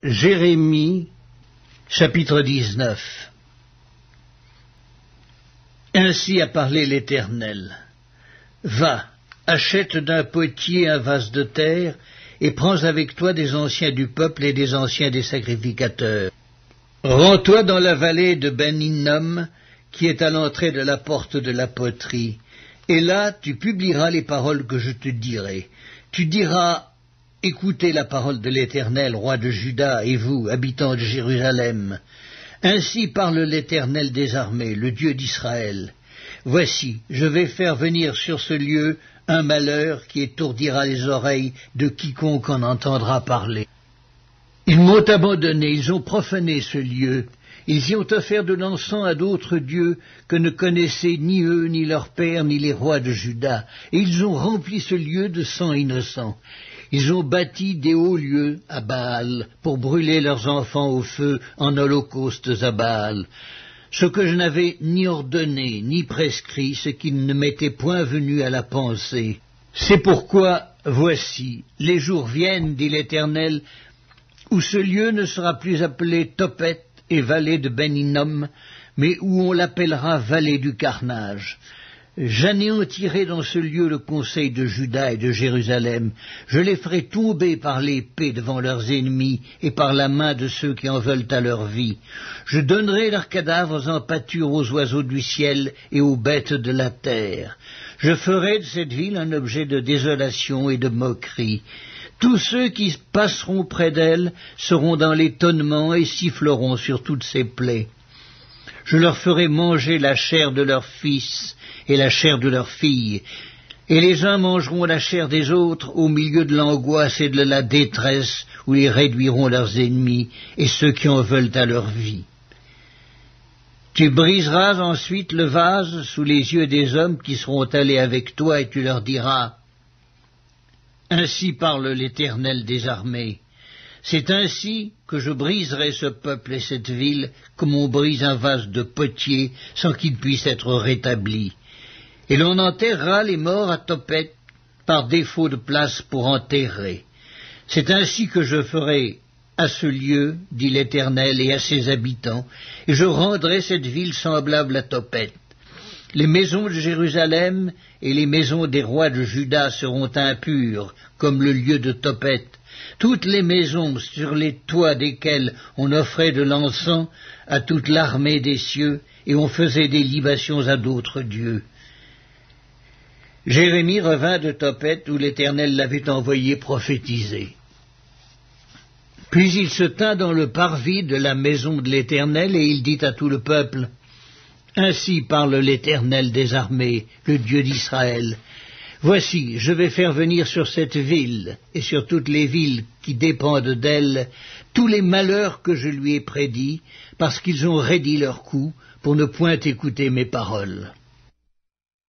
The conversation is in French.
Jérémie, chapitre 19. Ainsi a parlé l'Éternel. Va, achète d'un potier un vase de terre, et prends avec toi des anciens du peuple et des anciens des sacrificateurs. Rends-toi dans la vallée de Ben-Hinnom, qui est à l'entrée de la porte de la poterie, et là tu publieras les paroles que je te dirai. Tu diras: écoutez la parole de l'Éternel, roi de Juda, et vous, habitants de Jérusalem. Ainsi parle l'Éternel des armées, le Dieu d'Israël. Voici, je vais faire venir sur ce lieu un malheur qui étourdira les oreilles de quiconque en entendra parler. Ils m'ont abandonné, ils ont profané ce lieu. Ils y ont offert de l'encens à d'autres dieux que ne connaissaient ni eux, ni leurs pères, ni les rois de Juda, et ils ont rempli ce lieu de sang innocent. Ils ont bâti des hauts lieux à Baal pour brûler leurs enfants au feu en holocaustes à Baal, ce que je n'avais ni ordonné ni prescrit, ce qui ne m'était point venu à la pensée. C'est pourquoi, voici, les jours viennent, dit l'Éternel, où ce lieu ne sera plus appelé Tophet et vallée de Ben-Hinnom, mais où on l'appellera vallée du carnage. J'anéantirai dans ce lieu le conseil de Juda et de Jérusalem. Je les ferai tomber par l'épée devant leurs ennemis et par la main de ceux qui en veulent à leur vie. Je donnerai leurs cadavres en pâture aux oiseaux du ciel et aux bêtes de la terre. Je ferai de cette ville un objet de désolation et de moquerie. Tous ceux qui passeront près d'elle seront dans l'étonnement et siffleront sur toutes ses plaies. Je leur ferai manger la chair de leurs fils et la chair de leurs filles, et les uns mangeront la chair des autres au milieu de l'angoisse et de la détresse où ils réduiront leurs ennemis et ceux qui en veulent à leur vie. Tu briseras ensuite le vase sous les yeux des hommes qui seront allés avec toi, et tu leur diras: ainsi parle l'Éternel des armées. C'est ainsi que je briserai ce peuple et cette ville comme on brise un vase de potier sans qu'il puisse être rétabli. Et l'on enterrera les morts à Tophet par défaut de place pour enterrer. C'est ainsi que je ferai à ce lieu, dit l'Éternel, et à ses habitants, et je rendrai cette ville semblable à Tophet. Les maisons de Jérusalem et les maisons des rois de Juda seront impures, comme le lieu de Tophet. Toutes les maisons sur les toits desquelles on offrait de l'encens à toute l'armée des cieux, et on faisait des libations à d'autres dieux. Jérémie revint de Tophet, où l'Éternel l'avait envoyé prophétiser. Puis il se tint dans le parvis de la maison de l'Éternel, et il dit à tout le peuple: ainsi parle l'Éternel des armées, le Dieu d'Israël. Voici, je vais faire venir sur cette ville, et sur toutes les villes qui dépendent d'elle, tous les malheurs que je lui ai prédits, parce qu'ils ont raidi leur cou, pour ne point écouter mes paroles.